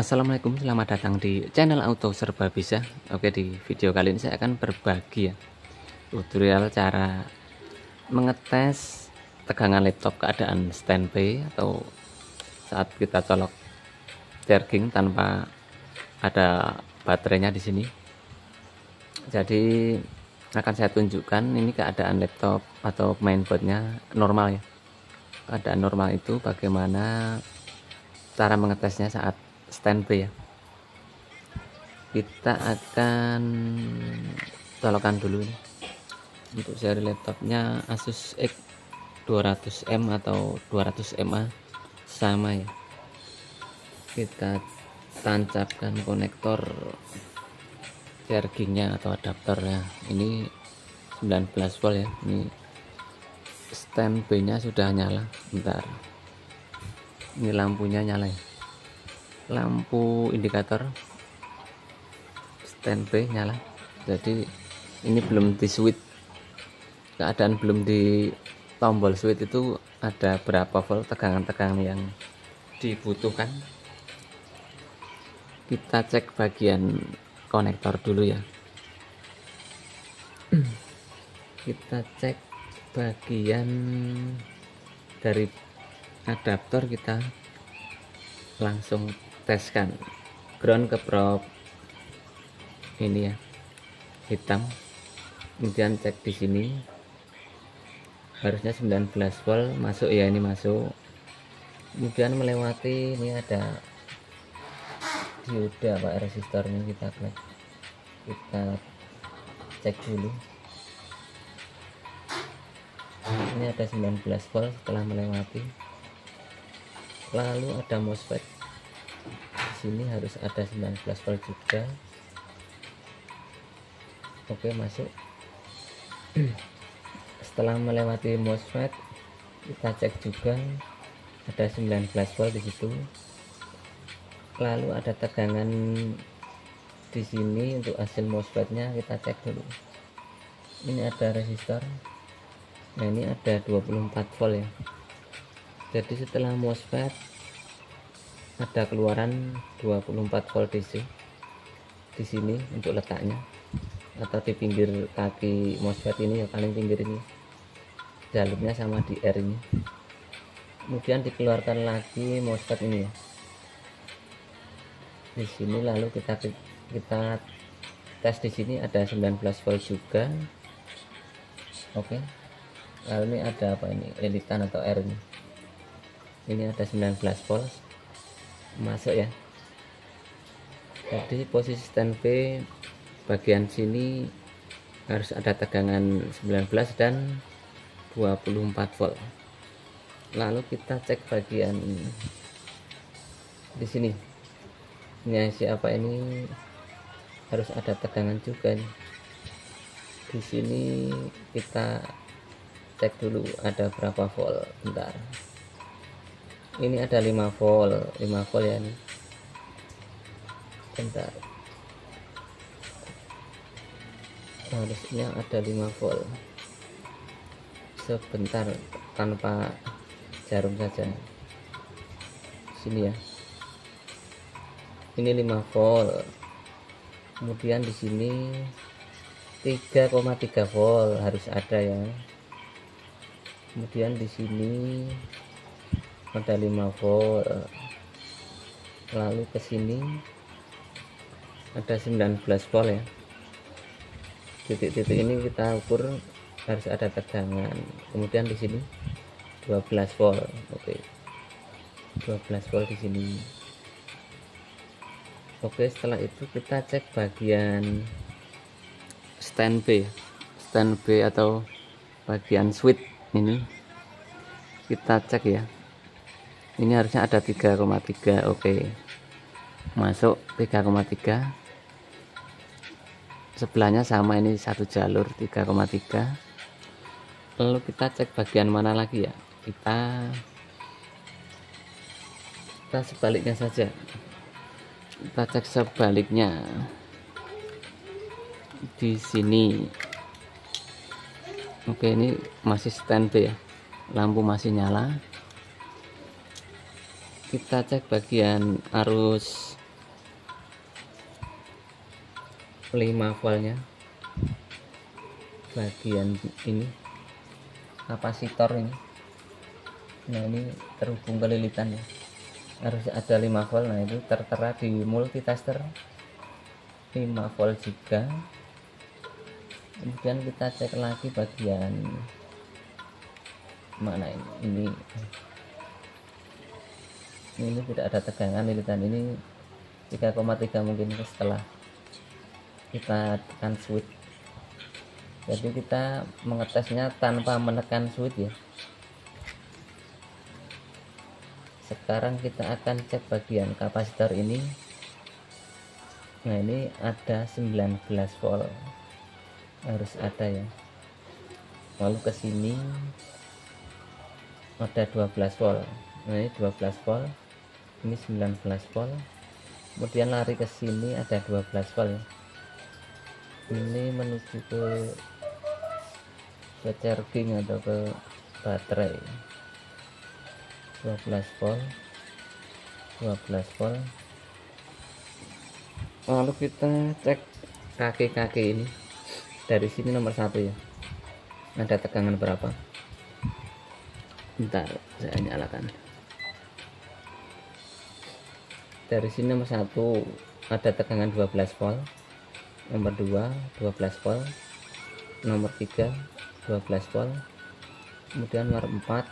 Assalamualaikum, selamat datang di channel Auto Serba Bisa. Oke, di video kali ini saya akan berbagi tutorial cara mengetes tegangan laptop keadaan standby atau saat kita colok charging tanpa ada baterainya di sini. Jadi akan saya tunjukkan ini keadaan laptop atau mainboardnya normal ya. Keadaan normal itu bagaimana cara mengetesnya saat standby ya. Kita akan colokkan dulu ini. Untuk seri laptopnya Asus X200M atau 200MA sama ya. Kita tancapkan konektor chargingnya atau adapternya. Ini 19 volt ya. Ini standby nya sudah nyala. Bentar, ini lampunya nyala ya. Lampu indikator standby nyala, jadi ini belum di switch. Keadaan belum di tombol switch itu ada berapa volt tegangan yang dibutuhkan. Kita cek bagian konektor dulu ya. Kita cek bagian dari adaptor, kita langsung teskan ground ke probe ini ya, hitam. Kemudian cek di sini harusnya 19 volt masuk ya, ini masuk. Kemudian melewati ini ada dioda pak, resistornya kita cek dulu. Ini ada 19 volt setelah melewati. Lalu ada MOSFET di sini, harus ada 19 volt juga. Oke, masuk. Setelah melewati MOSFET, kita cek juga ada 19 volt di situ. Lalu ada tegangan di sini. Untuk hasil MOSFET-nya kita cek dulu. Ini ada resistor. Nah, ini ada 24 volt ya. Jadi setelah MOSFET ada keluaran 24 volt DC di sini untuk letaknya, atau di pinggir kaki MOSFET ini ya, paling pinggir ini. Jalurnya sama di R ini. Kemudian dikeluarkan lagi MOSFET ini ya. Di sini lalu kita tes di sini ada 19 volt juga. Oke. Lalu ini ada apa ini? Elitan atau R ini. Ini ada 19 volt masuk ya. Jadi posisi standby bagian sini harus ada tegangan 19 dan 24 volt. Lalu kita cek bagian di sini. Ini siapa ini, harus ada tegangan juga nih. Di sini kita cek dulu ada berapa volt. Bentar. Ini ada 5 volt ya nih. Bentar, harusnya ada 5 volt. Sebentar, tanpa jarum saja. Sini ya. Ini 5 volt. Kemudian di sini 3,3 volt harus ada ya. Kemudian di sini ada 5 volt. Lalu ke sini ada 19 volt ya. Titik-titik ini kita ukur harus ada tegangan. Kemudian di sini 12 volt. Oke. 12 volt di sini. Oke, setelah itu kita cek bagian standby atau bagian switch ini. Kita cek ya. Ini harusnya ada 3,3. Oke. Masuk 3,3. Sebelahnya sama, ini satu jalur 3,3. Lalu kita cek bagian mana lagi ya? Kita sebaliknya saja. Kita cek sebaliknya di sini. Oke, ini masih standby ya, lampu masih nyala. Kita cek bagian arus 5 voltnya bagian ini kapasitor ini. Nah ini terhubung ke lilitan ya, harus ada 5 volt. Nah itu tertera di multitester 5 volt juga. Kemudian kita cek lagi bagian mana ini tidak ada tegangan lilitan ini 3,3 mungkin setelah kita tekan switch. Jadi kita mengetesnya tanpa menekan switch ya. Sekarang kita akan cek bagian kapasitor ini. Nah ini ada 19 volt, harus ada ya. Lalu ke sini ada 12 volt. Nah ini 12 volt, ini 19 volt. Kemudian lari ke sini ada 12 volt ya. Ini menuju ke charging atau ke baterai. 12 volt, 12 volt. Lalu kita cek kaki-kaki ini. Dari sini nomor 1 ya, ada tegangan berapa. Bentar saya nyalakan. Dari sini nomor 1 ada tegangan 12 volt, nomor 2 12 volt, nomor 3 12 volt, kemudian nomor 4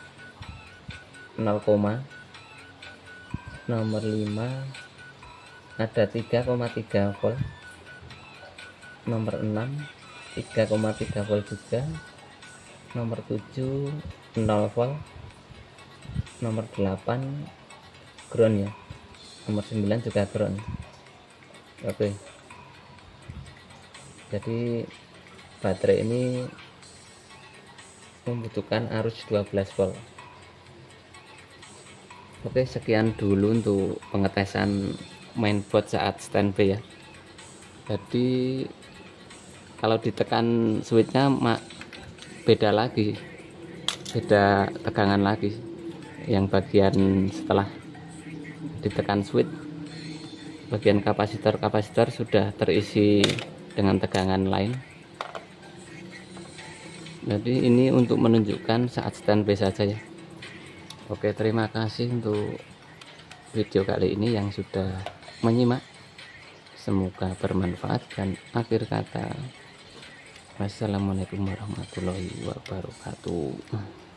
0, nomor 5 ada 3,3 volt, nomor 6 3,3 volt juga, nomor 7 0 volt, nomor 8 ground ya, nomor 9 juga ground. Oke, jadi baterai ini membutuhkan arus 12 volt. Oke, sekian dulu untuk pengetesan mainboard saat standby ya. Jadi kalau ditekan switchnya beda lagi, beda tegangan lagi. Yang bagian setelah ditekan switch, bagian kapasitor sudah terisi dengan tegangan lain. Jadi ini untuk menunjukkan saat standby saja ya. Oke, terima kasih untuk video kali ini yang sudah menyimak. Semoga bermanfaat, dan akhir kata wassalamualaikum warahmatullahi wabarakatuh.